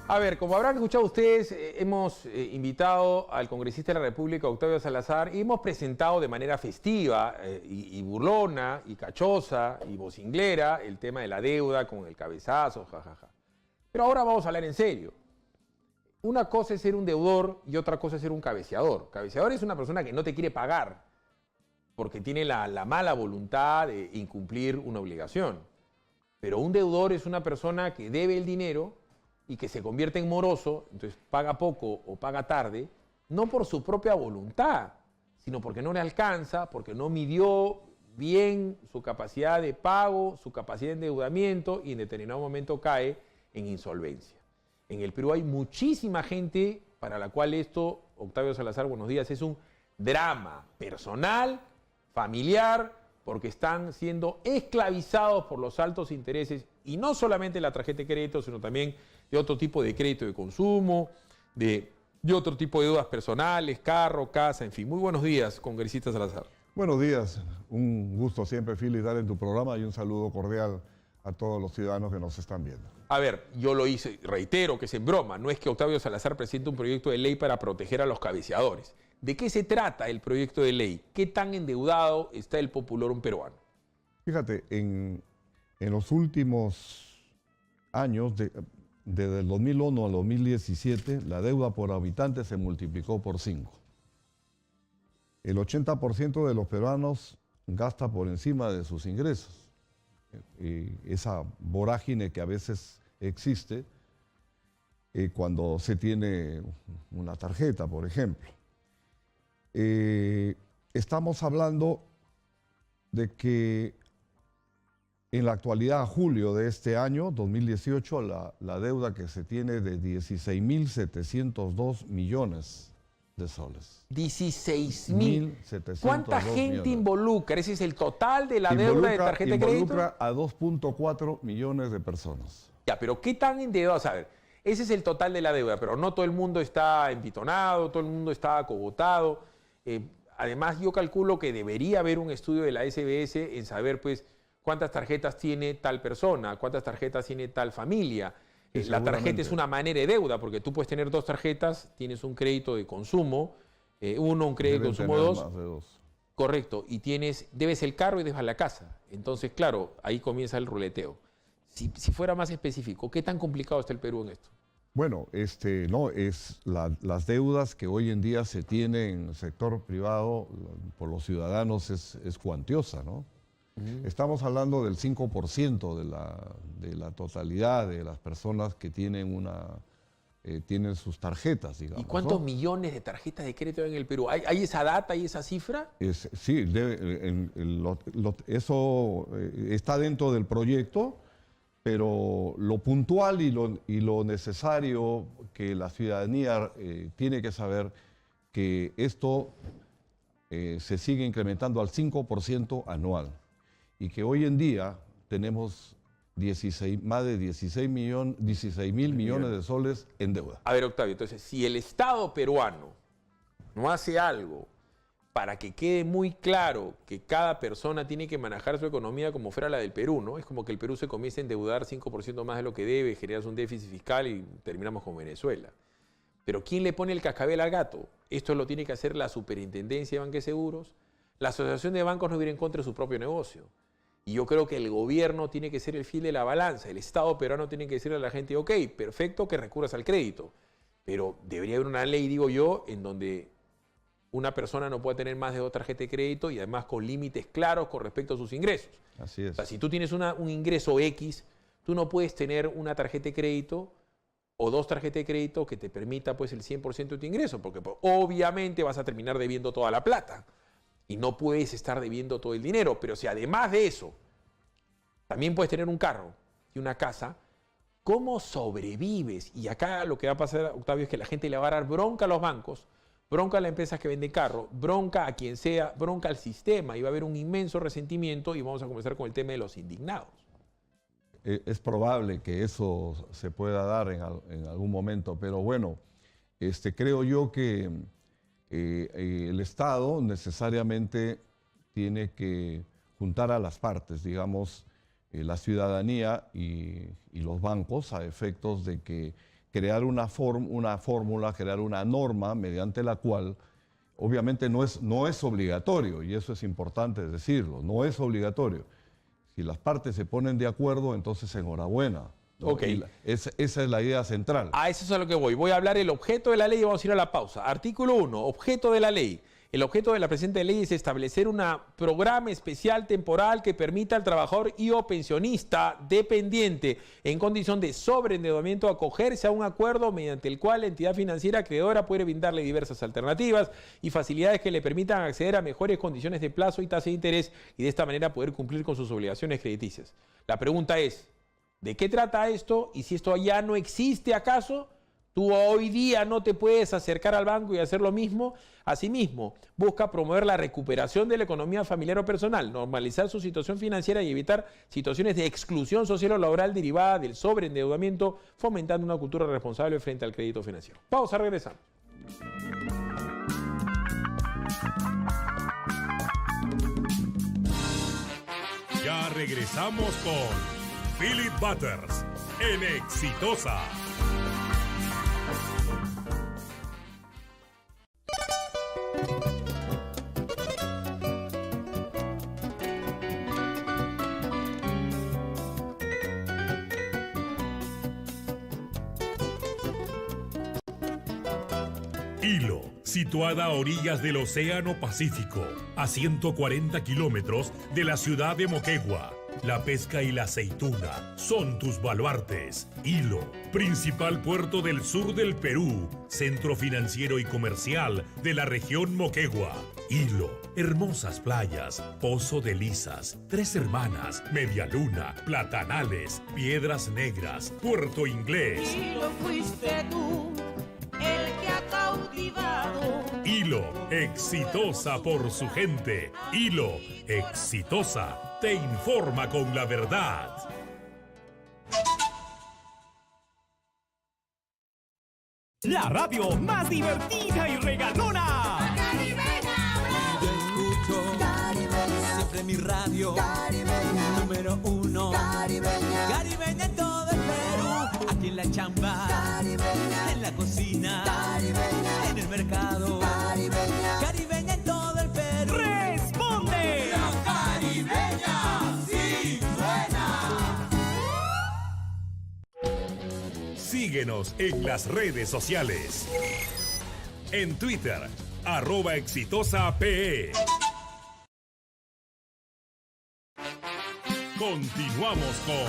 A ver, como habrán escuchado ustedes, hemos invitado al congresista de la República, Octavio Salazar, y hemos presentado de manera festiva y burlona y cachosa y vocinglera el tema de la deuda con el cabezazo, jajaja. Pero ahora vamos a hablar en serio. Una cosa es ser un deudor y otra cosa es ser un cabeceador. Cabeceador es una persona que no te quiere pagar porque tiene la mala voluntad de incumplir una obligación. Pero un deudor es una persona que debe el dinero y que se convierte en moroso, entonces paga poco o paga tarde, no por su propia voluntad, sino porque no le alcanza, porque no midió bien su capacidad de pago, su capacidad de endeudamiento y en determinado momento cae en insolvencia. En el Perú hay muchísima gente para la cual esto, Octavio Salazar, buenos días, es un drama personal, familiar, porque están siendo esclavizados por los altos intereses y no solamente la tarjeta de crédito, sino también de otro tipo de crédito de consumo, de otro tipo de deudas personales, carro, casa, en fin. Muy buenos días, congresista Salazar. Buenos días, un gusto siempre, Phil, estar en tu programa y un saludo cordial a todos los ciudadanos que nos están viendo. A ver, yo lo hice, reitero que es en broma, no es que Octavio Salazar presente un proyecto de ley para proteger a los cabeceadores. ¿De qué se trata el proyecto de ley? ¿Qué tan endeudado está el populorum peruano? Fíjate, en los últimos años, desde el 2001 al 2017, la deuda por habitante se multiplicó por 5. El 80% de los peruanos gasta por encima de sus ingresos. Esa vorágine que a veces existe cuando se tiene una tarjeta, por ejemplo. Estamos hablando de que en la actualidad, a julio de este año, 2018, la deuda que se tiene de 16.702 millones de soles. 16.000. ¿Cuánta gente involucra? ¿Ese es el total de la deuda de tarjeta de crédito? Involucra a 2.4 millones de personas. Ya, pero ¿qué tan endeudados? A ver, ese es el total de la deuda, pero no todo el mundo está empitonado, todo el mundo está acogotado. Además, yo calculo que debería haber un estudio de la SBS en saber, pues, cuántas tarjetas tiene tal persona, cuántas tarjetas tiene tal familia. La tarjeta es una manera de deuda, porque tú puedes tener dos tarjetas, tienes un crédito de consumo, un crédito de consumo más de dos. Correcto, y debes el carro y debes la casa. Entonces, claro, ahí comienza el ruleteo. Si fuera más específico, ¿qué tan complicado está el Perú en esto? Bueno, las deudas que hoy en día se tienen en el sector privado por los ciudadanos es cuantiosa, ¿no? Estamos hablando del 5% de la totalidad de las personas que tienen sus tarjetas, digamos. ¿Y cuántos millones de tarjetas de crédito hay en el Perú? ¿Hay esa data y esa cifra? Sí, eso está dentro del proyecto, pero lo puntual y lo necesario que la ciudadanía tiene que saber que esto se sigue incrementando al 5% anual. Y que hoy en día tenemos más de 16.000 millones de soles en deuda. A ver, Octavio, entonces, si el Estado peruano no hace algo para que quede muy claro que cada persona tiene que manejar su economía como fuera la del Perú, ¿no? Es como que el Perú se comience a endeudar 5% más de lo que debe, generas un déficit fiscal y terminamos con Venezuela. Pero ¿quién le pone el cascabel al gato? Esto lo tiene que hacer la Superintendencia de Banca y Seguros. La Asociación de Bancos no viene en contra de su propio negocio. Y yo creo que el gobierno tiene que ser el fiel de la balanza. El Estado peruano tiene que decirle a la gente, ok, perfecto que recurras al crédito, pero debería haber una ley, digo yo, en donde una persona no puede tener más de 2 tarjetas de crédito y además con límites claros con respecto a sus ingresos. Así es. O sea, si tú tienes un ingreso X, tú no puedes tener una tarjeta de crédito o 2 tarjetas de crédito que te permita pues el 100% de tu ingreso, porque pues, obviamente vas a terminar debiendo toda la plata. Y no puedes estar debiendo todo el dinero. Pero si además de eso, también puedes tener un carro y una casa, ¿cómo sobrevives? Y acá lo que va a pasar, Octavio, es que la gente le va a dar bronca a los bancos, bronca a las empresas que venden carro, bronca a quien sea, bronca al sistema. Y va a haber un inmenso resentimiento y vamos a comenzar con el tema de los indignados. Es probable que eso se pueda dar en algún momento, pero bueno, creo yo que el Estado necesariamente tiene que juntar a las partes, digamos, la ciudadanía y los bancos, a efectos de que crear una fórmula, crear una norma mediante la cual, obviamente no es obligatorio, y eso es importante decirlo, no es obligatorio. Si las partes se ponen de acuerdo, entonces enhorabuena, ¿no? Ok. Esa es la idea central. A eso es a lo que voy. Voy a hablar el objeto de la ley y vamos a ir a la pausa. Artículo 1, objeto de la ley. El objeto de la presente ley es establecer un programa especial temporal que permita al trabajador y o pensionista dependiente en condición de sobreendeudamiento acogerse a un acuerdo mediante el cual la entidad financiera acreedora puede brindarle diversas alternativas y facilidades que le permitan acceder a mejores condiciones de plazo y tasa de interés y de esta manera poder cumplir con sus obligaciones crediticias. La pregunta es, ¿de qué trata esto? Y si esto ya no existe, ¿acaso? Tú hoy día no te puedes acercar al banco y hacer lo mismo. Asimismo, busca promover la recuperación de la economía familiar o personal, normalizar su situación financiera y evitar situaciones de exclusión social o laboral derivada del sobreendeudamiento, fomentando una cultura responsable frente al crédito financiero. Pausa, regresamos. Ya regresamos con Philip Butters en Exitosa. Hilo, situada a orillas del Océano Pacífico, a 140 kilómetros de la ciudad de Moquegua. La pesca y la aceituna son tus baluartes. Hilo, principal puerto del sur del Perú, centro financiero y comercial de la región Moquegua. Hilo, hermosas playas, Pozo de Lisas, Tres Hermanas, Media Luna, Platanales, Piedras Negras, Puerto Inglés. Hilo fuiste tú, el que ha cautivado. Hilo, exitosa por su gente. Hilo, exitosa, te informa con la verdad. La radio más divertida y regalona. Yo escucho Caribeña, siempre mi radio Caribeña, número uno Caribeña, Caribeña en todo el Perú, aquí en la chamba Caribeña, en la cocina Caribeña, en el mercado Caribeña, Caribeña en todo el Perú. ¡Responde! La Caribeña sí suena. Síguenos en las redes sociales. En Twitter, @exitosape. Continuamos con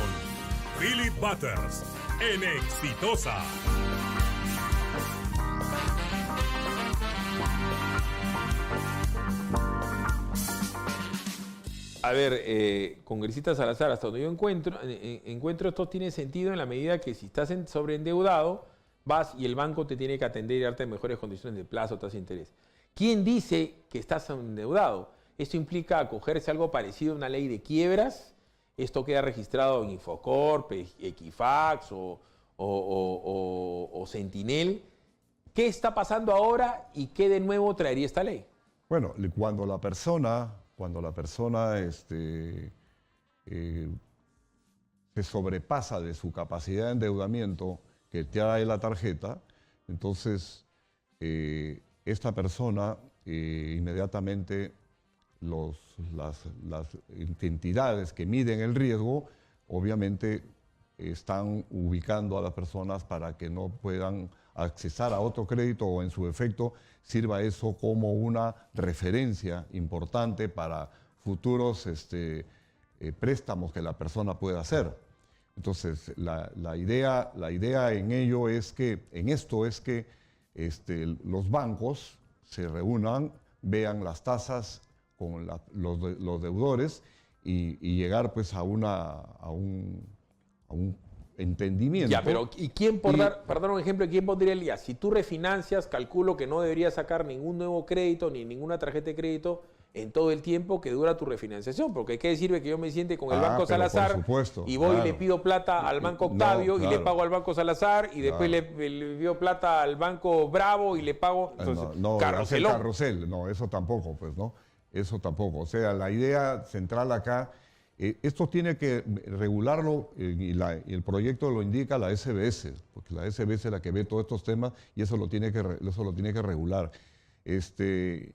Philip Butters en Exitosa. A ver, congresista Salazar, hasta donde yo encuentro esto tiene sentido en la medida que si estás sobreendeudado, vas y el banco te tiene que atender y darte mejores condiciones de plazo, tasa de interés. ¿Quién dice que estás endeudado? Esto implica acogerse a algo parecido a una ley de quiebras. Esto queda registrado en Infocorp, Equifax o Sentinel. ¿Qué está pasando ahora y qué de nuevo traería esta ley? Bueno, cuando la persona se sobrepasa de su capacidad de endeudamiento que trae la tarjeta, entonces esta persona inmediatamente las entidades que miden el riesgo obviamente están ubicando a las personas para que no puedan accesar a otro crédito o en su efecto sirva eso como una referencia importante para futuros préstamos que la persona pueda hacer. Entonces, la idea en ello es que, en esto es que los bancos se reúnan, vean las tasas con los deudores y llegar pues a un entendimiento. Ya, pero ¿y quién, por dar un ejemplo, quién pondría el día? Si tú refinancias, calculo que no deberías sacar ningún nuevo crédito ni ninguna tarjeta de crédito en todo el tiempo que dura tu refinanciación, porque ¿qué sirve que yo me siente con el Banco Salazar y voy y le pido plata al Banco Octavio y le pago al Banco Salazar y después le pido plata al Banco Bravo y le pago? Entonces, carrusel, no, eso tampoco, pues, ¿no? Eso tampoco. O sea, la idea central acá, esto tiene que regularlo y el proyecto lo indica la SBS, porque la SBS es la que ve todos estos temas y eso lo tiene que regular.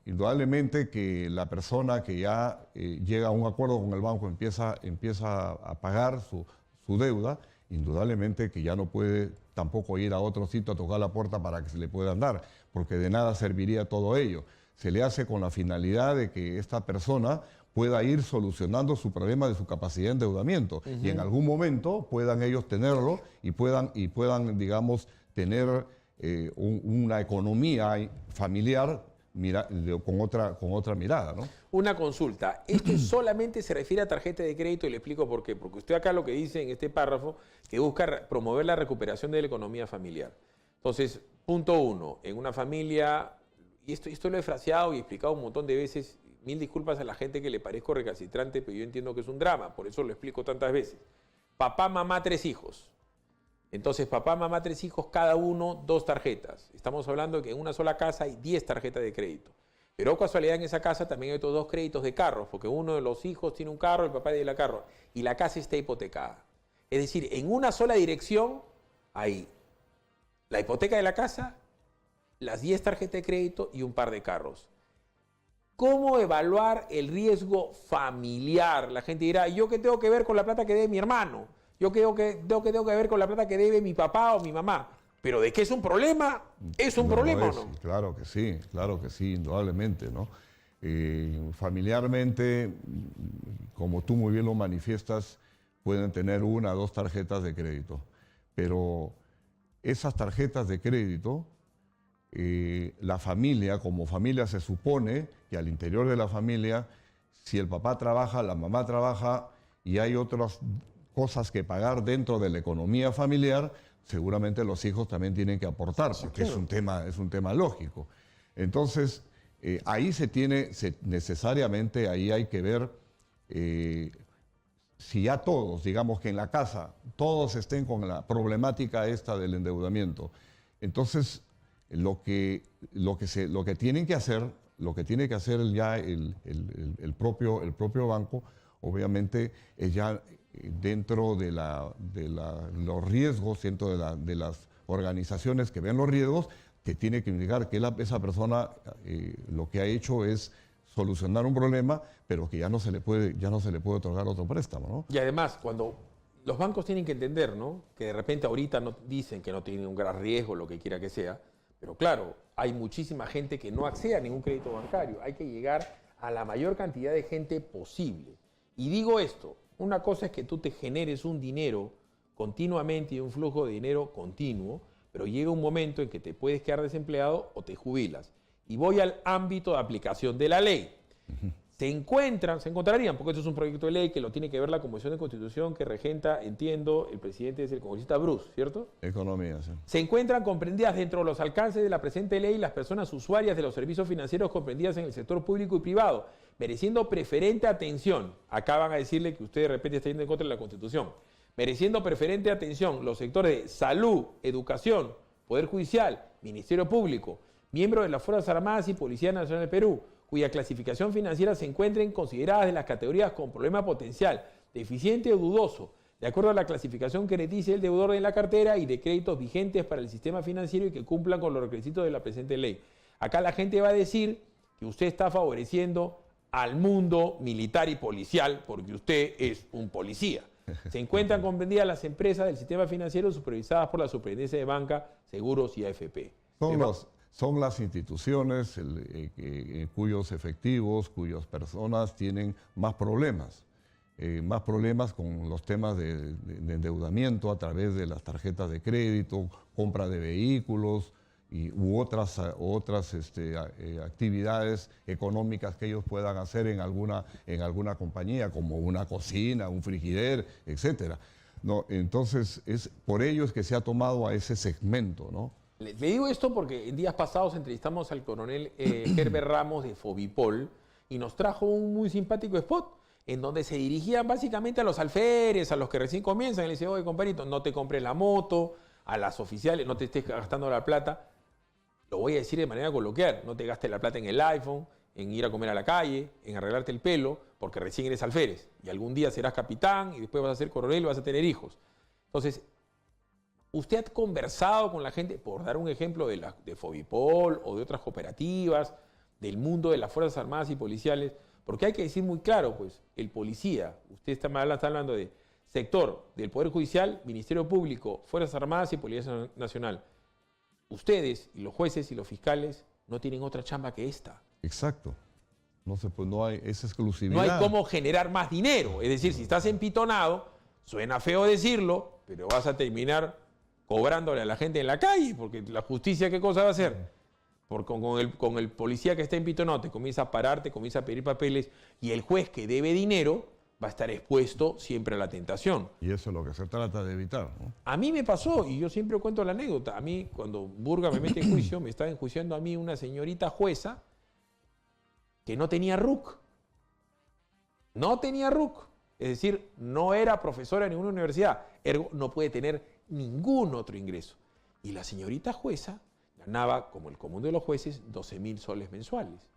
Indudablemente que la persona que ya llega a un acuerdo con el banco empieza a pagar su deuda, indudablemente que ya no puede tampoco ir a otro sitio a tocar la puerta para que se le puedan dar, porque de nada serviría todo ello. Se le hace con la finalidad de que esta persona pueda ir solucionando su problema de su capacidad de endeudamiento y en algún momento puedan ellos tenerlo y puedan digamos, tener una economía familiar con otra mirada, ¿no? Una consulta. Esto solamente se refiere a tarjeta de crédito y le explico por qué. Porque usted acá lo que dice en este párrafo que busca promover la recuperación de la economía familiar. Entonces, punto 1, en una familia, y esto lo he fraseado y explicado un montón de veces, mil disculpas a la gente que le parezco recalcitrante, pero yo entiendo que es un drama, por eso lo explico tantas veces. Papá, mamá, 3 hijos. Entonces, papá, mamá, 3 hijos, cada uno 2 tarjetas. Estamos hablando de que en una sola casa hay 10 tarjetas de crédito. Pero casualidad en esa casa también hay otros 2 créditos de carros, porque uno de los hijos tiene un carro, el papá tiene el carro, y la casa está hipotecada. Es decir, en una sola dirección hay la hipoteca de la casa, las 10 tarjetas de crédito y un par de carros. ¿Cómo evaluar el riesgo familiar? La gente dirá, ¿yo qué tengo que ver con la plata que debe mi hermano? ¿Yo qué tengo que ver con la plata que debe mi papá o mi mamá? Pero de qué es un problema, ¿es un problema o no? Claro que sí, indudablemente, ¿no? Familiarmente, como tú muy bien lo manifiestas, pueden tener 1 o 2 tarjetas de crédito. Pero esas tarjetas de crédito, la familia, como familia se supone que al interior de la familia, si el papá trabaja, la mamá trabaja y hay otras cosas que pagar dentro de la economía familiar, seguramente los hijos también tienen que aportar, porque es un tema lógico. Entonces, ahí necesariamente ahí hay que ver si ya todos, digamos que en la casa, todos estén con la problemática esta del endeudamiento. Entonces, lo que tiene que hacer ya el propio banco, obviamente, es ya dentro de los riesgos, dentro de las organizaciones que ven los riesgos, que tiene que indicar que esa persona lo que ha hecho es solucionar un problema, pero que ya no se le puede otorgar otro préstamo, ¿no? Y además, cuando los bancos tienen que entender, ¿no?, que de repente ahorita no, dicen que no tienen un gran riesgo, lo que quiera que sea, pero claro, hay muchísima gente que no accede a ningún crédito bancario. Hay que llegar a la mayor cantidad de gente posible. Y digo esto, una cosa es que tú te generes un dinero continuamente y un flujo de dinero continuo, pero llega un momento en que te puedes quedar desempleado o te jubilas. Y voy al ámbito de aplicación de la ley. Se encontrarían, porque esto es un proyecto de ley que lo tiene que ver la Comisión de Constitución que regenta, entiendo, el presidente es el congresista Bruce, ¿cierto? Economía, sí. Se encuentran comprendidas dentro de los alcances de la presente ley las personas usuarias de los servicios financieros comprendidas en el sector público y privado, mereciendo preferente atención. Acá van a decirle que usted de repente está yendo en contra de la Constitución. Mereciendo preferente atención los sectores de salud, educación, Poder Judicial, Ministerio Público, miembros de las Fuerzas Armadas y Policía Nacional del Perú, cuya clasificación financiera se encuentren consideradas de las categorías con problema potencial, deficiente o dudoso, de acuerdo a la clasificación que dice el deudor en la cartera y de créditos vigentes para el sistema financiero y que cumplan con los requisitos de la presente ley. Acá la gente va a decir que usted está favoreciendo al mundo militar y policial porque usted es un policía. Se encuentran comprendidas las empresas del sistema financiero supervisadas por la Superintendencia de Banca, Seguros y AFP. Son las instituciones cuyos efectivos, cuyas personas tienen más problemas con los temas de endeudamiento a través de las tarjetas de crédito, compra de vehículos u otras actividades económicas que ellos puedan hacer en alguna compañía, como una cocina, un frigider, etc. ¿No? Entonces, por ello es que se ha tomado a ese segmento, ¿no? Le digo esto porque en días pasados entrevistamos al coronel Herbert Ramos de Fobipol y nos trajo un muy simpático spot en donde se dirigían básicamente a los alférez, a los que recién comienzan. Y le dice, oye, compadrito, no te compres la moto, a las oficiales, no te estés gastando la plata. Lo voy a decir de manera coloquial, no te gastes la plata en el iPhone, en ir a comer a la calle, en arreglarte el pelo, porque recién eres alférez y algún día serás capitán y después vas a ser coronel y vas a tener hijos. Entonces, ¿usted ha conversado con la gente, por dar un ejemplo de Fovipol o de otras cooperativas, del mundo de las Fuerzas Armadas y Policiales? Porque hay que decir muy claro, pues, el policía, usted está hablando de sector del Poder Judicial, Ministerio Público, Fuerzas Armadas y Policía Nacional. Ustedes y los jueces y los fiscales no tienen otra chamba que esta. Exacto. No se, pues, no hay esa exclusividad. No hay cómo generar más dinero. Es decir, si estás empitonado, suena feo decirlo, pero vas a terminar cobrándole a la gente en la calle, porque la justicia, ¿qué cosa va a hacer? Porque con el policía que está empitonado te comienza a parar, te comienza a pedir papeles, y el juez que debe dinero va a estar expuesto siempre a la tentación. Y eso es lo que se trata de evitar, ¿no? A mí me pasó, y yo siempre cuento la anécdota, a mí cuando Burga me mete en juicio, me estaba enjuiciando a mí una señorita jueza que no tenía RUC. No tenía RUC. Es decir, no era profesora en ninguna universidad. Ergo, no puede tener ningún otro ingreso. Y la señorita jueza ganaba, como el común de los jueces, 12.000 soles mensuales.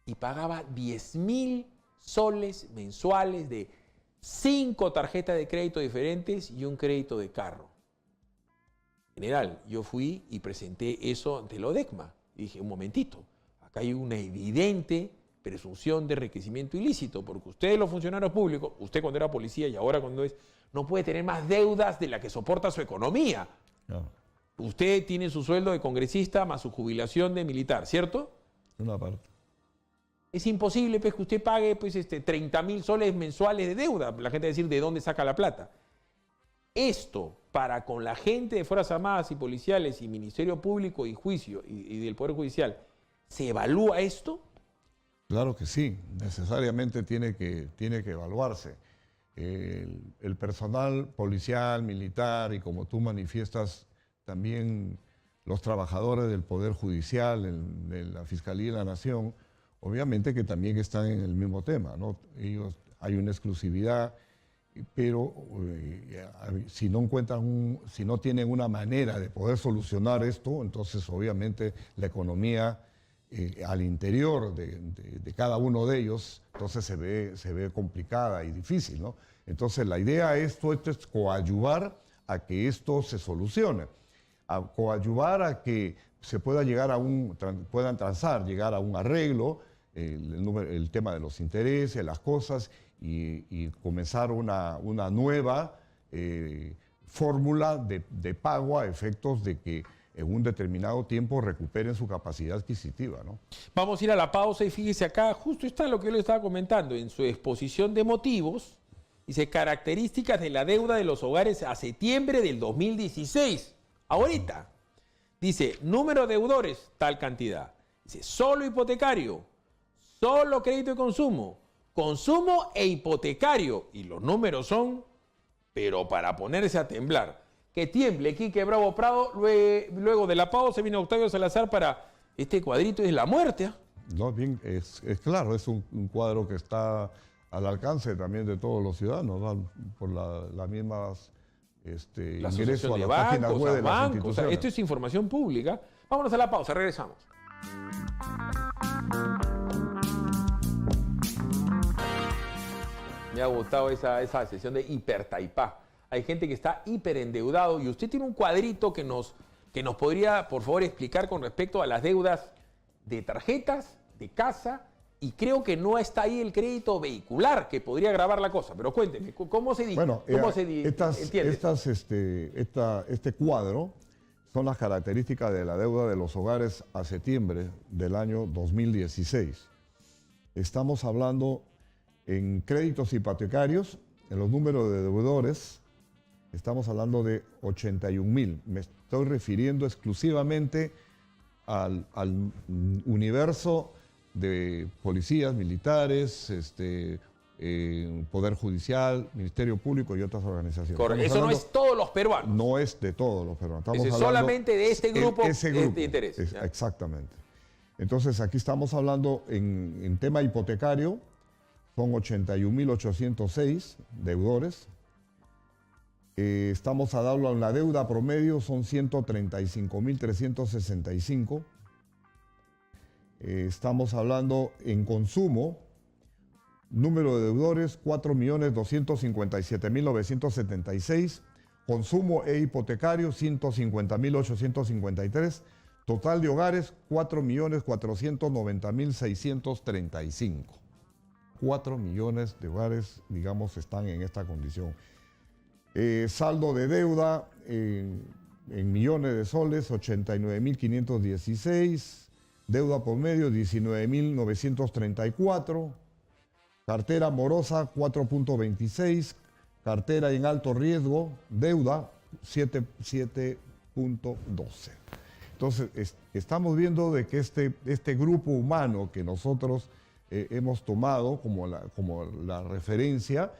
Y pagaba 10.000 soles mensuales de 5 tarjetas de crédito diferentes y un crédito de carro. General, yo fui y presenté eso ante el ODECMA. Y dije, un momentito, acá hay una evidente presunción de enriquecimiento ilícito, porque ustedes, los funcionarios públicos, usted cuando era policía y ahora cuando es, no puede tener más deudas de la que soporta su economía. No. Usted tiene su sueldo de congresista más su jubilación de militar, ¿cierto? Una parte. Es imposible, pues, que usted pague, pues, 30.000 soles mensuales de deuda. La gente va a decir, ¿de dónde saca la plata? Esto, para con la gente de Fuerzas Armadas y Policiales y Ministerio Público y Juicio y del Poder Judicial, ¿se evalúa esto? Claro que sí, necesariamente tiene que evaluarse. El personal policial, militar y, como tú manifiestas, también los trabajadores del Poder Judicial, de la Fiscalía de la Nación, obviamente que también están en el mismo tema, ¿no? Ellos, hay una exclusividad, pero si no tienen una manera de poder solucionar esto, entonces obviamente la economía al interior de cada uno de ellos, entonces se ve complicada y difícil, ¿no? Entonces la idea es coadyuvar a que esto se solucione, a coadyuvar a que se pueda llegar llegar a un arreglo, el tema de los intereses, las cosas, y comenzar una nueva fórmula de pago a efectos de que en un determinado tiempo recuperen su capacidad adquisitiva, ¿no? Vamos a ir a la pausa y fíjese acá, justo está lo que yo le estaba comentando, en su exposición de motivos, dice características de la deuda de los hogares a septiembre del 2016, ahorita. Dice, número de deudores, tal cantidad. Dice, solo hipotecario, solo crédito de consumo, consumo e hipotecario. Y los números son, pero para ponerse a temblar. Que tiemble, Quique Bravo Prado. Luego de la pausa viene Octavio Salazar para este cuadrito, es la muerte, ¿eh? No, bien, es claro, es un cuadro que está al alcance también de todos los ciudadanos, ¿no? Por las mismas La ingresos a asociación de las páginas bancos, web a de las bancos, instituciones. esto es información pública. Vámonos a la pausa, regresamos. Me ha gustado esa sesión de hipertaipá. Hay gente que está hiperendeudado y usted tiene un cuadrito que nos podría, por favor, explicar con respecto a las deudas de tarjetas, de casa, y creo que no está ahí el crédito vehicular, que podría agravar la cosa. Pero cuénteme, ¿cómo se dice? Bueno, entiende? Este cuadro son las características de la deuda de los hogares a septiembre del año 2016. Estamos hablando en créditos hipotecarios, en los números de deudores, estamos hablando de 81.000. Me estoy refiriendo exclusivamente al universo de policías, militares, Poder Judicial, Ministerio Público y otras organizaciones. Correcto. Eso no es todos los peruanos. No es de todos los peruanos. Estamos Es hablando solamente de este grupo, ese grupo de interés. Exactamente. Entonces, aquí estamos hablando en tema hipotecario, son 81.806 deudores. Estamos hablando en la deuda promedio, son 135.365. Estamos hablando en consumo, número de deudores 4.257.976, consumo e hipotecario 150.853, total de hogares 4.490.635. 4 millones de hogares, digamos, están en esta condición. Saldo de deuda en millones de soles, 89.516, deuda por medio 19.934, cartera morosa 4.26, cartera en alto riesgo, deuda 7.12. Entonces, estamos viendo de que este grupo humano que nosotros hemos tomado como la referencia,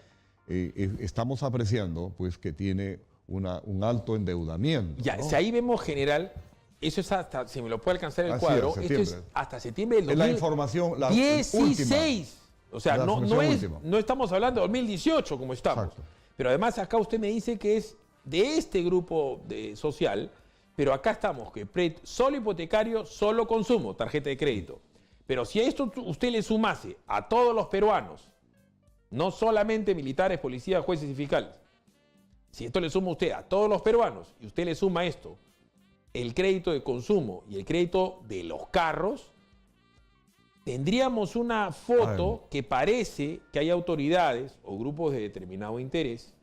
estamos apreciando pues, que tiene un alto endeudamiento. Ya, ¿no? si ahí vemos, general, eso es hasta, si me lo puede alcanzar el Así cuadro, es, esto es hasta septiembre del Es la información, la 2016. última. O sea, La no última. estamos hablando de 2018 como estamos. Exacto. Pero además acá usted me dice que es de este grupo social, pero acá estamos, que solo hipotecario, solo consumo, tarjeta de crédito. Pero si a esto usted le sumase a todos los peruanos, no solamente militares, policías, jueces y fiscales, si esto le suma usted a todos los peruanos y usted le suma esto, el crédito de consumo y el crédito de los carros, tendríamos una foto que parece que hay autoridades o grupos de determinado interés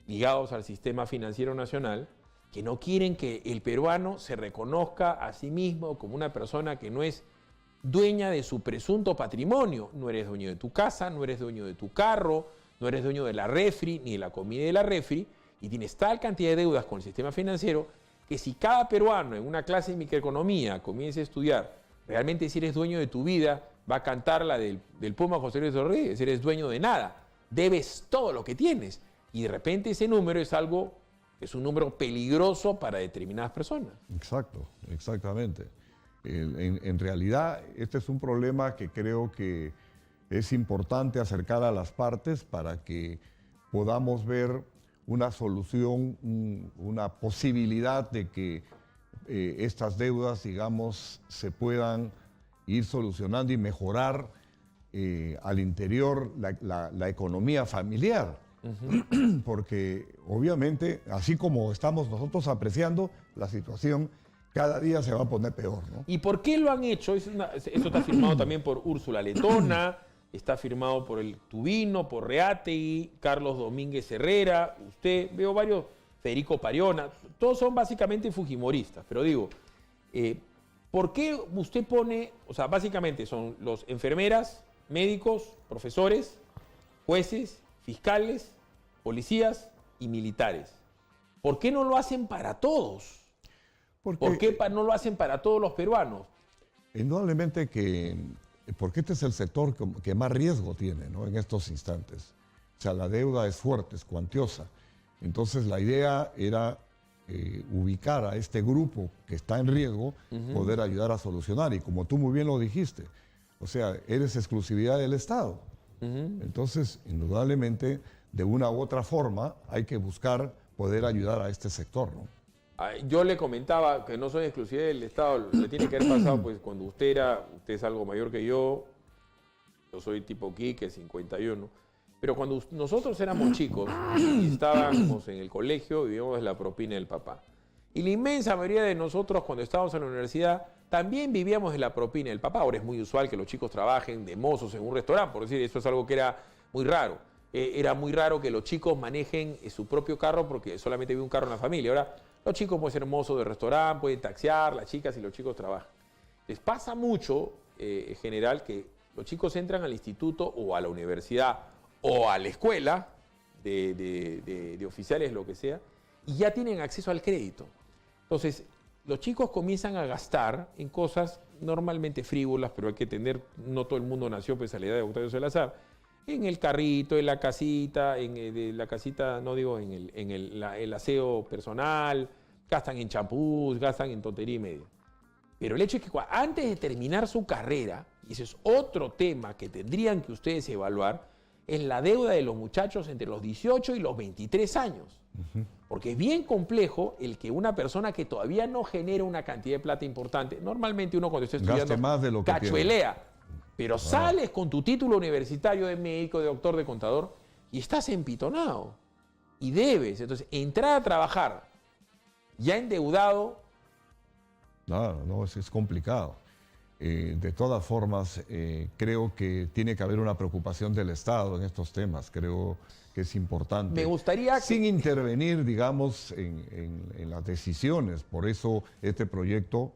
ligados al sistema financiero nacional que no quieren que el peruano se reconozca a sí mismo como una persona que no es dueña de su presunto patrimonio. No eres dueño de tu casa, no eres dueño de tu carro, no eres dueño de la refri ni de la comida de la refri, y tienes tal cantidad de deudas con el sistema financiero que si cada peruano en una clase de microeconomía comienza a estudiar realmente si eres dueño de tu vida, va a cantar la del Puma José Luis Rodríguez, eres dueño de nada, debes todo lo que tienes, y de repente ese número es un número peligroso para determinadas personas. Exacto, exactamente. En realidad, este es un problema que creo que es importante acercar a las partes para que podamos ver una solución, una posibilidad de que estas deudas, digamos, se puedan ir solucionando y mejorar al interior la economía familiar. Porque obviamente, así como estamos nosotros apreciando, la situación cada día se va a poner peor, ¿no? ¿Y por qué lo han hecho? Esto está firmado también por Úrsula Letona, está firmado por el Tubino, por Reategui, Carlos Domínguez Herrera, usted, veo varios, Federico Pariona, todos son básicamente fujimoristas, pero digo, ¿por qué usted pone, o sea, básicamente son los enfermeras, médicos, profesores, jueces, fiscales, policías y militares? ¿Por qué no lo hacen para todos? ¿Por qué no lo hacen para todos los peruanos? Indudablemente porque este es el sector que más riesgo tiene, ¿no? En estos instantes. O sea, la deuda es fuerte, es cuantiosa. Entonces la idea era ubicar a este grupo que está en riesgo, poder ayudar a solucionar. Y como tú muy bien lo dijiste, o sea, eres exclusividad del Estado. Entonces, indudablemente, de una u otra forma, hay que buscar poder ayudar a este sector, ¿no? Yo le comentaba que no soy exclusividad del Estado, le tiene que haber pasado, pues cuando usted es algo mayor que yo soy tipo Quique, 51, pero cuando nosotros éramos chicos y estábamos en el colegio, vivíamos de la propina del papá. Y la inmensa mayoría de nosotros cuando estábamos en la universidad también vivíamos de la propina del papá. Ahora es muy usual que los chicos trabajen de mozos en un restaurante, por decir, eso es algo que era muy raro. Era muy raro que los chicos manejen su propio carro porque solamente había un carro en la familia. Ahora los chicos pueden ser mozos de restaurante, pueden taxiar, las chicas y los chicos trabajan. Les pasa mucho, en general, que los chicos entran al instituto o a la universidad o a la escuela de oficiales, lo que sea, y ya tienen acceso al crédito. Entonces, los chicos comienzan a gastar en cosas normalmente frívolas, pero hay que tener, no todo el mundo nació pues a la edad de Octavio Salazar, en el carrito, en la casita, no digo, en el aseo personal, gastan en champús, gastan en tontería y media. Pero el hecho es que antes de terminar su carrera, y ese es otro tema que tendrían que ustedes evaluar, es la deuda de los muchachos entre los 18 y los 23 años. Porque es bien complejo el que una persona que todavía no genera una cantidad de plata importante, normalmente uno cuando está estudiando gaste más de lo que cachuelea, pero sales con tu título universitario de médico, de doctor, de contador, y estás empitonado. Y debes. Entonces, entrar a trabajar ya endeudado. No, es complicado. De todas formas, creo que tiene que haber una preocupación del Estado en estos temas. Creo que es importante. Me gustaría que... Sin intervenir, digamos, en las decisiones. Por eso este proyecto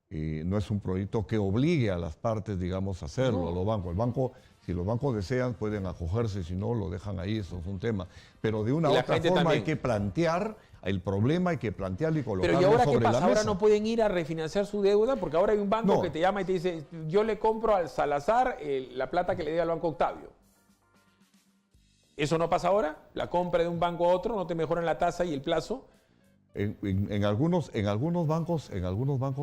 no es un proyecto que obligue a las partes, digamos, a hacerlo, a los bancos. Si los bancos desean, pueden acogerse, si no, lo dejan ahí, eso es un tema. Pero de una u otra forma también hay que plantear el problema, hay que plantearlo y colocarlo sobre la mesa. Pero ¿y ahora qué pasa? Ahora no pueden ir a refinanciar su deuda, porque ahora hay un banco que te llama y te dice, yo le compro al Salazar la plata que le dé al Banco Octavio. ¿Eso no pasa ahora? La compra de un banco a otro, no te mejoran la tasa y el plazo. En algunos bancos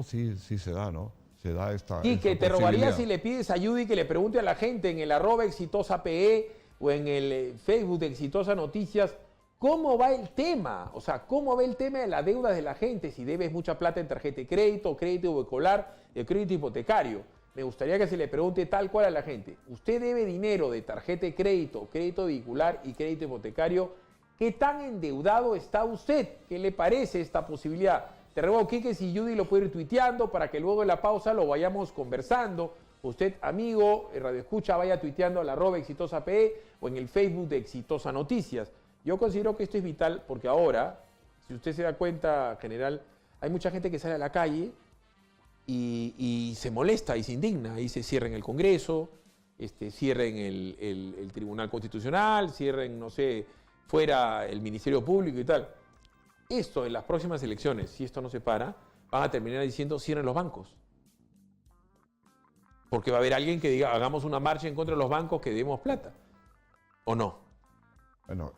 sí se da, ¿no? Se da esta. Y que te robaría si le pides ayuda y que le pregunte a la gente en el @exitosape o en el Facebook de Exitosa Noticias, ¿cómo va el tema? O sea, ¿cómo va el tema de la deuda de la gente? Si debes mucha plata en tarjeta de crédito, crédito vehicular, crédito hipotecario. Me gustaría que se le pregunte tal cual a la gente. ¿Usted debe dinero de tarjeta de crédito, crédito vehicular y crédito hipotecario? ¿Qué tan endeudado está usted? ¿Qué le parece esta posibilidad? Te ruego, Quique, si Judy lo puede ir tuiteando para que luego de la pausa lo vayamos conversando. Usted, amigo, Radio Escucha, vaya tuiteando al @exitosape o en el Facebook de Exitosa Noticias. Yo considero que esto es vital porque ahora, si usted se da cuenta, general, hay mucha gente que sale a la calle y se molesta y se indigna. Y se cierren el Congreso, cierren el Tribunal Constitucional, cierren, no sé, fuera el Ministerio Público y tal. Esto en las próximas elecciones, si esto no se para, van a terminar diciendo cierren los bancos. Porque va a haber alguien que diga hagamos una marcha en contra de los bancos que demos plata. ¿O no? Bueno,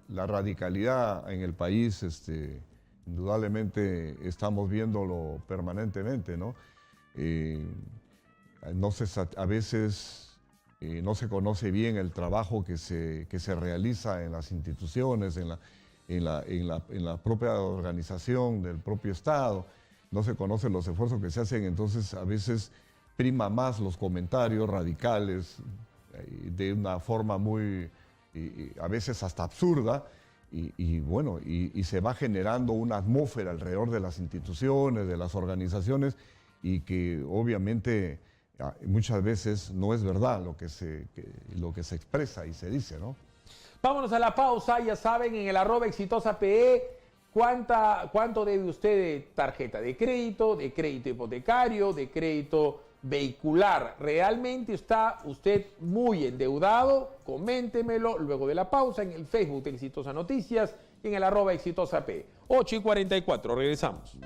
la radicalidad en el país, indudablemente estamos viéndolo permanentemente, ¿no? A veces no se conoce bien el trabajo que se realiza en las instituciones, en la propia organización del propio Estado, no se conocen los esfuerzos que se hacen, entonces a veces prima más los comentarios radicales de una forma muy, a veces hasta absurda, y se va generando una atmósfera alrededor de las instituciones, de las organizaciones, y que obviamente muchas veces no es verdad lo que se expresa y se dice, ¿no? Vámonos a la pausa, ya saben, en el @exitosape, cuánto debe usted de tarjeta de crédito hipotecario, de crédito vehicular. ¿Realmente está usted muy endeudado? Coméntemelo luego de la pausa en el Facebook de Exitosa Noticias y en el @exitosape. 8:44, regresamos.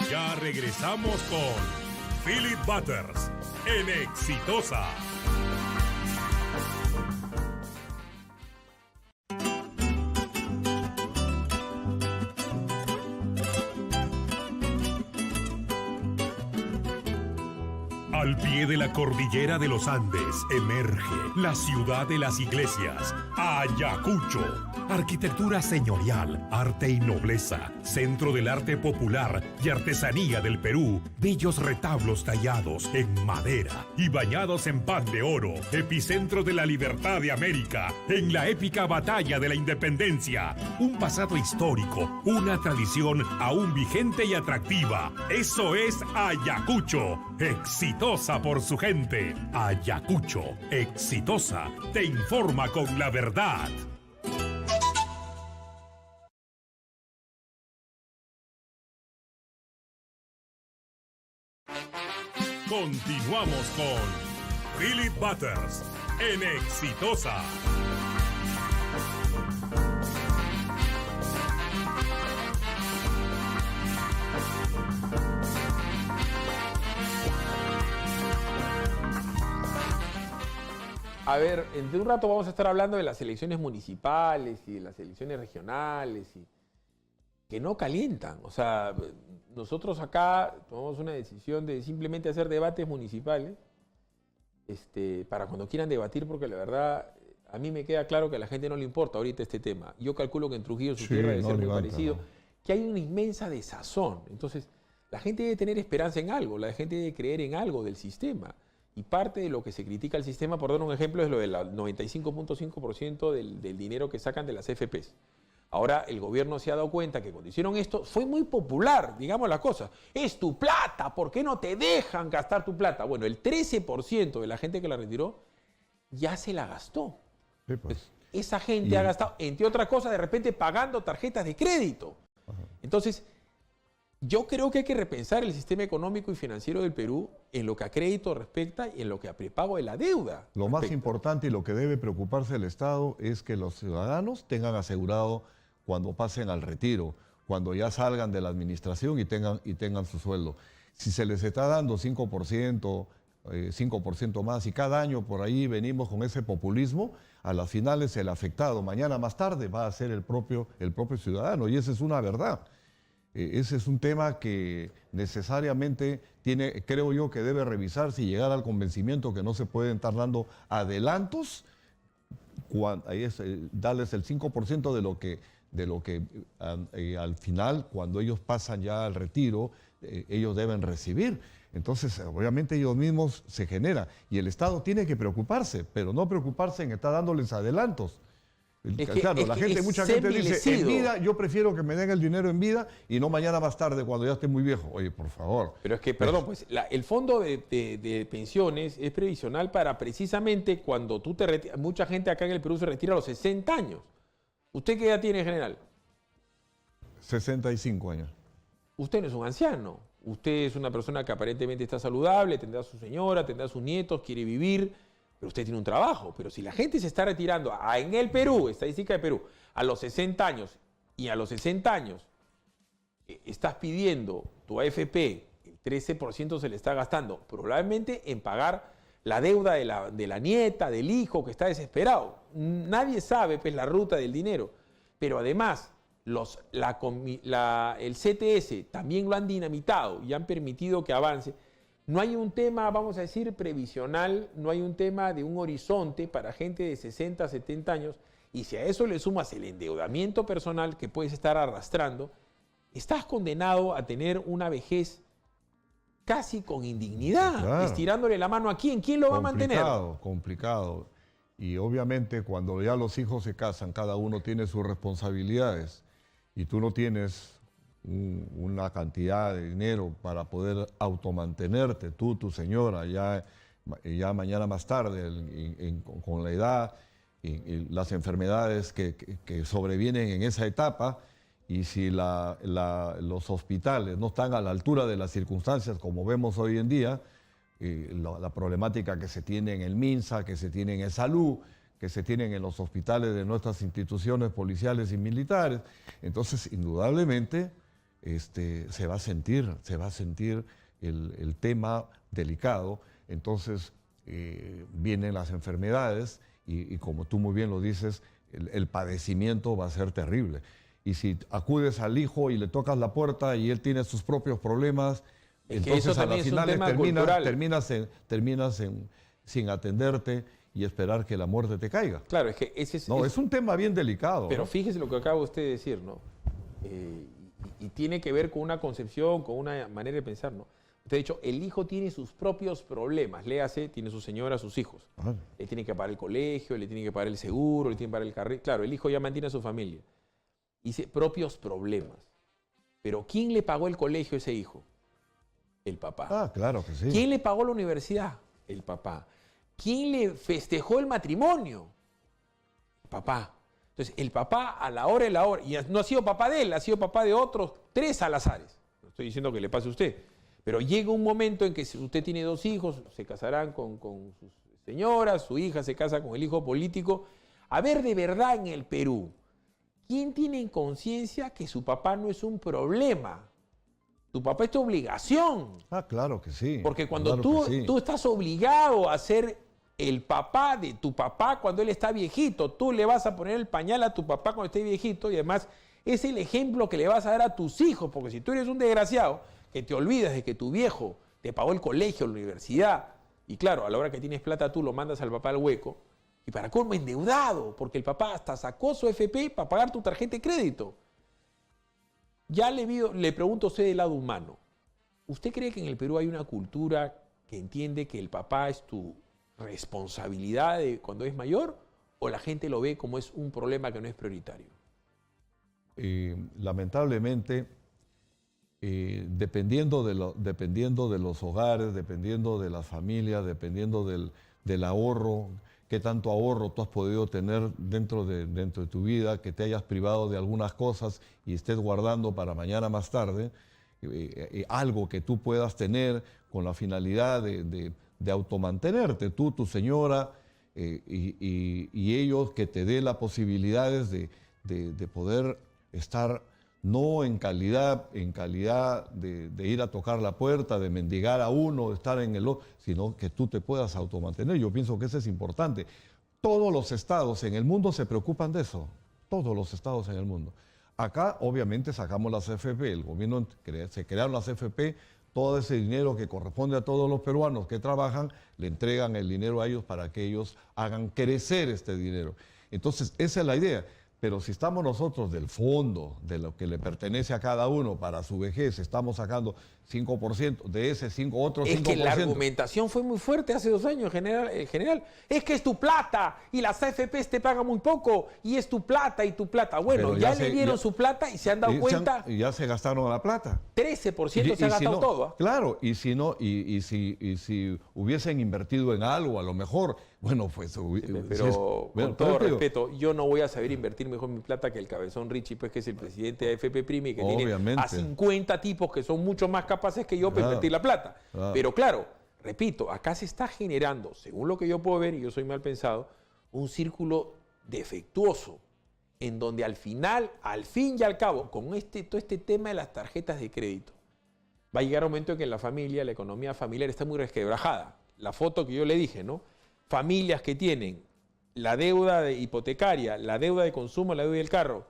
Ya regresamos con Philip Butters en Exitosa. Al pie de la cordillera de los Andes emerge la ciudad de las iglesias, Ayacucho. Arquitectura señorial, arte y nobleza, centro del arte popular y artesanía del Perú, bellos retablos tallados en madera y bañados en pan de oro, epicentro de la libertad de América, en la épica batalla de la independencia, un pasado histórico, una tradición aún vigente y atractiva. Eso es Ayacucho, exitosa por su gente. Ayacucho, exitosa, te informa con la verdad. Continuamos con Philip Butters en Exitosa. A ver, entre un rato vamos a estar hablando de las elecciones municipales y de las elecciones regionales. que no calientan. O sea, nosotros acá tomamos una decisión de simplemente hacer debates municipales para cuando quieran debatir, porque la verdad a mí me queda claro que a la gente no le importa ahorita este tema. Yo calculo que en Trujillo, su tierra, debe ser muy parecido, que hay una inmensa desazón. Entonces, la gente debe tener esperanza en algo, la gente debe creer en algo del sistema. Y parte de lo que se critica al sistema, por dar un ejemplo, es lo del 95.5% del dinero que sacan de las FPs. Ahora el gobierno se ha dado cuenta que cuando hicieron esto fue muy popular, digamos las cosas. Es tu plata, ¿por qué no te dejan gastar tu plata? Bueno, el 13% de la gente que la retiró ya se la gastó. Sí, pues. Esa gente ha gastado, entre otras cosas, de repente pagando tarjetas de crédito. Ajá. Entonces, yo creo que hay que repensar el sistema económico y financiero del Perú en lo que a crédito respecta y en lo que a prepago de la deuda. Lo más importante y lo que debe preocuparse el Estado es que los ciudadanos tengan asegurado cuando pasen al retiro, cuando ya salgan de la administración y tengan su sueldo. Si se les está dando 5%, 5% más y cada año por ahí venimos con ese populismo, a las finales el afectado mañana más tarde va a ser el propio ciudadano, y esa es una verdad. Ese es un tema que necesariamente creo yo que debe revisarse y llegar al convencimiento que no se pueden estar dando adelantos, darles el 5% de lo que al final, cuando ellos pasan ya al retiro, ellos deben recibir. Entonces, obviamente ellos mismos se genera. Y el Estado tiene que preocuparse, pero no preocuparse en estar dándoles adelantos. Claro, mucha gente dice, en vida yo prefiero que me den el dinero en vida y no mañana más tarde cuando ya esté muy viejo. Oye, por favor. Pero es que, perdón, pues el fondo de pensiones es previsional para precisamente cuando tú te retiras. Mucha gente acá en el Perú se retira a los 60 años. ¿Usted qué edad tiene, general? 65 años. Usted no es un anciano. Usted es una persona que aparentemente está saludable, tendrá a su señora, tendrá a sus nietos, quiere vivir, pero usted tiene un trabajo. Pero si la gente se está retirando en el Perú, estadística de Perú, a los 60 años y a los 60 años estás pidiendo tu AFP, el 13% se le está gastando, probablemente en pagar la deuda de la nieta, del hijo que está desesperado. Nadie sabe pues, la ruta del dinero, pero además el CTS también lo han dinamitado y han permitido que avance. No hay un tema, vamos a decir, previsional, no hay un tema de un horizonte para gente de 60, 70 años, y si a eso le sumas el endeudamiento personal que puedes estar arrastrando, estás condenado a tener una vejez casi con indignidad, claro, estirándole la mano a quién lo va a mantener. Complicado. Y obviamente cuando ya los hijos se casan, cada uno tiene sus responsabilidades, y tú no tienes una cantidad de dinero para poder automantenerte, tú, tu señora, ya mañana más tarde, con la edad y las enfermedades que sobrevienen en esa etapa, y si los hospitales no están a la altura de las circunstancias como vemos hoy en día, la problemática que se tiene en el MINSA, que se tiene en el Salud, que se tienen en los hospitales de nuestras instituciones policiales y militares, entonces indudablemente se va a sentir el tema delicado. Entonces vienen las enfermedades y como tú muy bien lo dices, el padecimiento va a ser terrible. Y si acudes al hijo y le tocas la puerta y él tiene sus propios problemas, entonces a las finales terminas sin atenderte y esperar que la muerte te caiga. Claro, es que es un tema bien delicado. Pero ¿no? Fíjese lo que acaba usted de decir, ¿no? Y tiene que ver con una concepción, con una manera de pensar, ¿no? Usted ha dicho, el hijo tiene sus propios problemas, léase, tiene su señora, sus hijos. Le tiene que pagar el colegio, le tiene que pagar el seguro, le tiene que pagar el carril. Claro, el hijo ya mantiene a su familia. Dice, propios problemas. Pero ¿quién le pagó el colegio a ese hijo? El papá. Ah, claro que sí. ¿Quién le pagó la universidad? El papá. ¿Quién le festejó el matrimonio? El papá. Entonces, el papá a la hora, y no ha sido papá de él, ha sido papá de otros 3 Salazares. No estoy diciendo que le pase a usted, pero llega un momento en que si usted tiene 2 hijos, se casarán con sus señoras, su hija se casa con el hijo político. A ver, de verdad en el Perú, ¿quién tiene en conciencia que su papá no es un problema? Tu papá es tu obligación. Ah, claro que sí. Porque cuando tú estás obligado a ser el papá de tu papá cuando él está viejito, tú le vas a poner el pañal a tu papá cuando esté viejito, y además es el ejemplo que le vas a dar a tus hijos, porque si tú eres un desgraciado, que te olvidas de que tu viejo te pagó el colegio, la universidad, y claro, a la hora que tienes plata tú lo mandas al papá al hueco, y para colmo endeudado, porque el papá hasta sacó su FP para pagar tu tarjeta de crédito. Ya le pregunto a usted del lado humano, ¿usted cree que en el Perú hay una cultura que entiende que el papá es tu responsabilidad cuando es mayor, o la gente lo ve como es un problema que no es prioritario? Lamentablemente, dependiendo de los hogares, dependiendo de las familias, dependiendo del ahorro, qué tanto ahorro tú has podido tener dentro de tu vida, que te hayas privado de algunas cosas y estés guardando para mañana más tarde, algo que tú puedas tener con la finalidad de automantenerte, tú, tu señora, y ellos, que te dé las posibilidades de poder estar no en calidad de ir a tocar la puerta, de mendigar a uno, de estar en el otro, sino que tú te puedas automantener. Yo pienso que eso es importante. Todos los estados en el mundo se preocupan de eso, todos los estados en el mundo. Acá, obviamente, sacamos las AFP, el gobierno se crearon las AFP, todo ese dinero que corresponde a todos los peruanos que trabajan, le entregan el dinero a ellos para que ellos hagan crecer este dinero. Entonces, esa es la idea. Pero si estamos nosotros del fondo, de lo que le pertenece a cada uno para su vejez, estamos sacando 5%, de ese 5, otro 5%. Es que la argumentación fue muy fuerte hace 2 años, general. Es que es tu plata y las AFPs te pagan muy poco y es tu plata y tu plata. Bueno, Pero ya le dieron su plata y se han dado cuenta. Ya se gastaron la plata. 13% se ha gastado todo. ¿Ah? Claro, y si hubiesen invertido en algo, a lo mejor, bueno, pues... Pero con todo respeto, yo no voy a saber invertir mejor mi plata que el cabezón Richie, pues, que es el presidente de AFP Primi, que tiene a 50 tipos que son mucho más capaces que yo para invertir la plata. Pero claro, repito, acá se está generando, según lo que yo puedo ver, y yo soy mal pensado, un círculo defectuoso, en donde al fin y al cabo, con todo este tema de las tarjetas de crédito, va a llegar un momento en que la familia, la economía familiar está muy resquebrajada. La foto que yo le dije, ¿no? Familias que tienen la deuda hipotecaria, la deuda de consumo, la deuda del carro,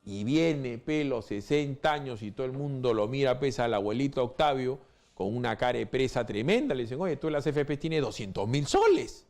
y viene pelo 60 años y todo el mundo lo mira, pesa al abuelito Octavio con una cara de presa tremenda. Le dicen, oye, tú en las AFP tienes 200.000 soles.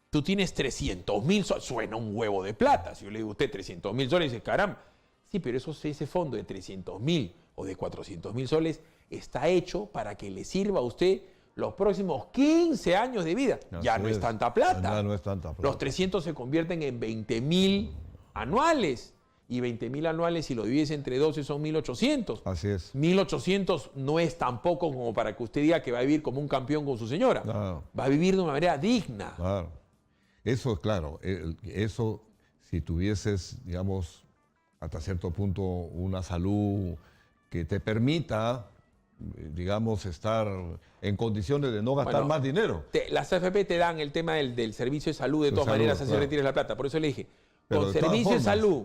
Tú tienes 300.000 soles. Suena un huevo de plata. Si yo le digo a usted 300.000 soles, dice, caramba. Sí, pero ese fondo de 300.000 o de 400.000 soles está hecho para que le sirva a usted los próximos 15 años de vida. Ya no es tanta plata. Ya no es tanta plata. Los 300 se convierten en 20.000 anuales. Y 20.000 anuales, si lo divides entre 12, son 1.800. Así es. 1.800 no es tampoco como para que usted diga que va a vivir como un campeón con su señora. No. Va a vivir de una manera digna. Claro. Eso, claro, eso si tuvieses, digamos, hasta cierto punto una salud que te permita, digamos, estar en condiciones de no gastar más dinero. Las AFP te dan el tema del servicio de salud, de todas maneras, así retires la plata. Por eso le dije, pero con servicio de salud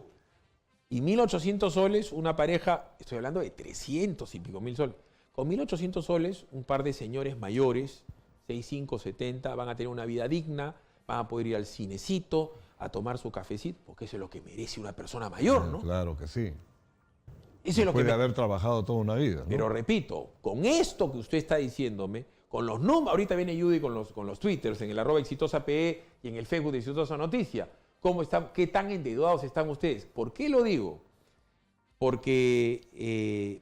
y 1.800 soles, una pareja, estoy hablando de 300 y pico mil soles, con 1.800 soles, un par de señores mayores, 65, 70, van a tener una vida digna, van a poder ir al cinecito, a tomar su cafecito, porque eso es lo que merece una persona mayor, ¿no? Claro que sí. Eso es lo puede haber trabajado toda una vida, ¿no? Pero repito, con esto que usted está diciéndome, con los números, ahorita viene Judy con los twitters, en el @exitosape y en el Facebook de Exitosa Noticia, ¿cómo están, qué tan endeudados están ustedes? ¿Por qué lo digo? Porque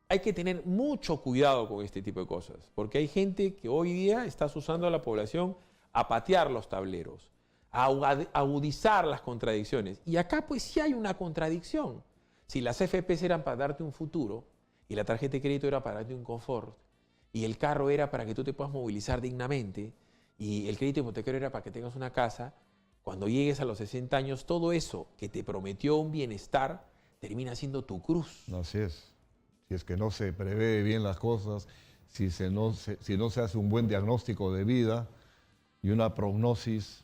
hay que tener mucho cuidado con este tipo de cosas, porque hay gente que hoy día está usando a la población a patear los tableros, a agudizar las contradicciones. Y acá pues sí hay una contradicción. Si las FPs eran para darte un futuro, y la tarjeta de crédito era para darte un confort, y el carro era para que tú te puedas movilizar dignamente, y el crédito hipotecario era para que tengas una casa, cuando llegues a los 60 años, todo eso que te prometió un bienestar termina siendo tu cruz. Así es. Si es que no se prevé bien las cosas, si no se hace un buen diagnóstico de vida y una prognosis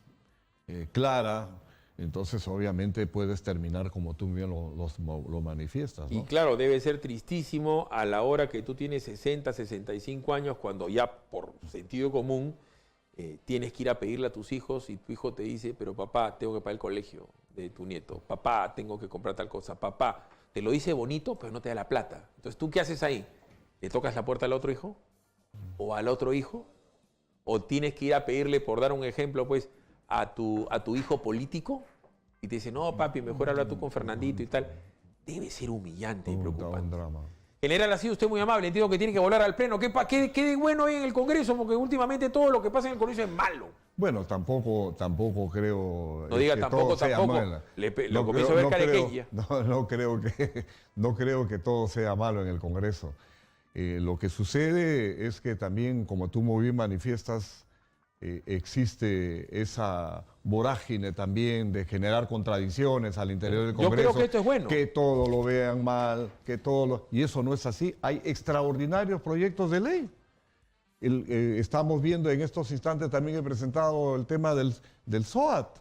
clara, entonces obviamente puedes terminar como tú bien lo manifiestas, ¿no? Y claro, debe ser tristísimo a la hora que tú tienes 60, 65 años, cuando ya por sentido común tienes que ir a pedirle a tus hijos y tu hijo te dice, pero papá, tengo que pagar el colegio, de tu nieto. Papá, tengo que comprar tal cosa. Papá, te lo dice bonito, pero no te da la plata. Entonces, ¿tú qué haces ahí? ¿Le tocas la puerta al otro hijo? ¿O al otro hijo? ¿O tienes que ir a pedirle, por dar un ejemplo, pues, a tu hijo político? Y te dice, no, papi, mejor habla tú con Fernandito y tal. Debe ser humillante y preocupante. Un drama. General, ha sido usted muy amable. Entiendo que tiene que volar al pleno. ¿Qué de bueno hay en el Congreso? Porque últimamente todo lo que pasa en el Congreso es malo. Bueno, tampoco creo. No diga que tampoco. todo sea malo. Lo comienzo a ver carequeña. No creo que todo sea malo en el Congreso. Lo que sucede es que también, como tú muy bien manifiestas, existe esa vorágine también de generar contradicciones al interior del Congreso. Yo creo que esto es bueno. Que todo lo vean mal, y eso no es así. Hay extraordinarios proyectos de ley. Estamos viendo en estos instantes, también he presentado el tema del SOAT,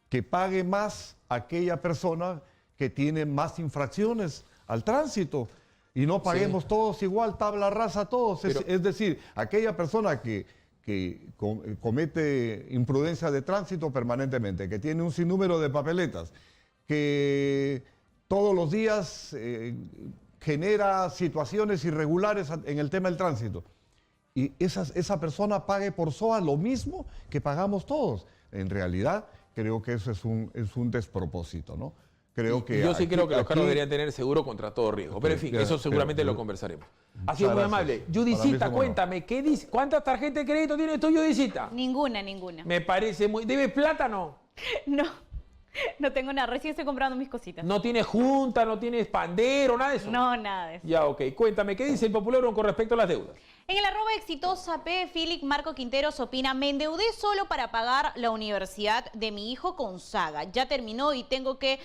que pague más aquella persona que tiene más infracciones al tránsito y no paguemos todos igual, tabla rasa todos. Es decir, aquella persona que comete imprudencia de tránsito permanentemente, que tiene un sinnúmero de papeletas, que todos los días genera situaciones irregulares en el tema del tránsito, y esa persona pague por SOA lo mismo que pagamos todos. En realidad, creo que eso es un despropósito, ¿no? Creo que yo sí creo que los carros deberían tener seguro contra todo riesgo. Pero en fin, eso seguramente lo conversaremos. Ha sido muy amable. Judicita, cuéntame, ¿cuántas tarjetas de crédito tienes tú, Judicita? Ninguna. Me parece muy... ¿Debes plátano? No tengo nada. Recién estoy comprando mis cositas. ¿No tienes junta, no tienes pandero, nada de eso? No, nada de eso. Ya, ok. Cuéntame, ¿qué dice el Popular con respecto a las deudas? En el @exitosa P, Philip Marco Quinteros opina: me endeudé solo para pagar la universidad de mi hijo con Saga. Ya terminó y tengo que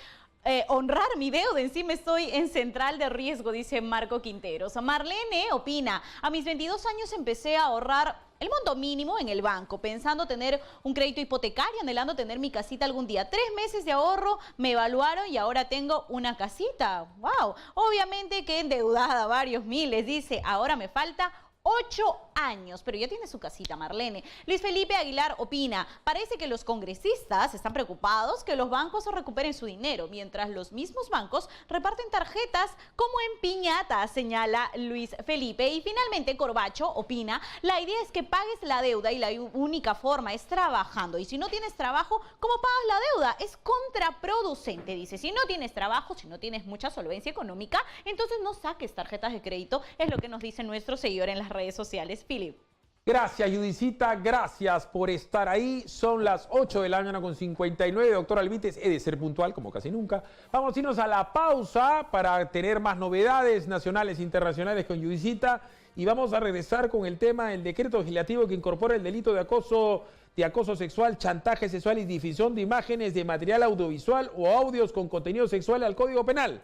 honrar mi deuda. Encima estoy en central de riesgo, dice Marco Quinteros. Marlene opina: a mis 22 años empecé a ahorrar el monto mínimo en el banco, pensando tener un crédito hipotecario, anhelando tener mi casita algún día. 3 meses de ahorro me evaluaron y ahora tengo una casita. ¡Wow! Obviamente que endeudada, varios miles, dice. Ahora me falta 8 años, pero ya tiene su casita, Marlene. Luis Felipe Aguilar opina: parece que los congresistas están preocupados que los bancos recuperen su dinero, mientras los mismos bancos reparten tarjetas como en piñata, señala Luis Felipe. Y finalmente Corbacho opina: la idea es que pagues la deuda y la única forma es trabajando. Y si no tienes trabajo, ¿cómo pagas la deuda? Es contraproducente, dice. Si no tienes trabajo, si no tienes mucha solvencia económica, entonces no saques tarjetas de crédito, es lo que nos dice nuestro seguidor en las redes sociales. Philip. Gracias, Judicita, gracias por estar ahí. Son las 8 de la mañana con 59. Doctor Alvites, he de ser puntual, como casi nunca. Vamos a irnos a la pausa para tener más novedades nacionales e internacionales con Judicita. Y vamos a regresar con el tema del decreto legislativo que incorpora el delito de acoso sexual, chantaje sexual y difusión de imágenes de material audiovisual o audios con contenido sexual al Código Penal.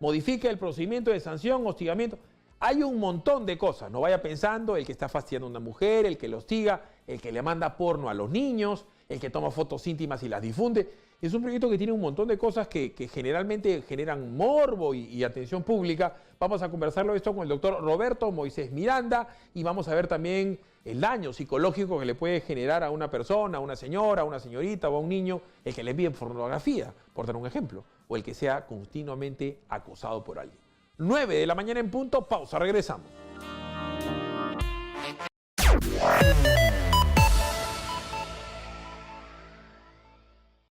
Modifica el procedimiento de sanción, hostigamiento. Hay un montón de cosas. No vaya pensando el que está fastidiando a una mujer, el que la hostiga, el que le manda porno a los niños, el que toma fotos íntimas y las difunde. Es un proyecto que tiene un montón de cosas que generalmente generan morbo y atención pública. Vamos a conversarlo esto con el doctor Roberto Moisés Miranda y vamos a ver también el daño psicológico que le puede generar a una persona, a una señora, a una señorita o a un niño el que le envíe pornografía, por dar un ejemplo, o el que sea continuamente acosado por alguien. 9 de la mañana en punto, pausa, regresamos.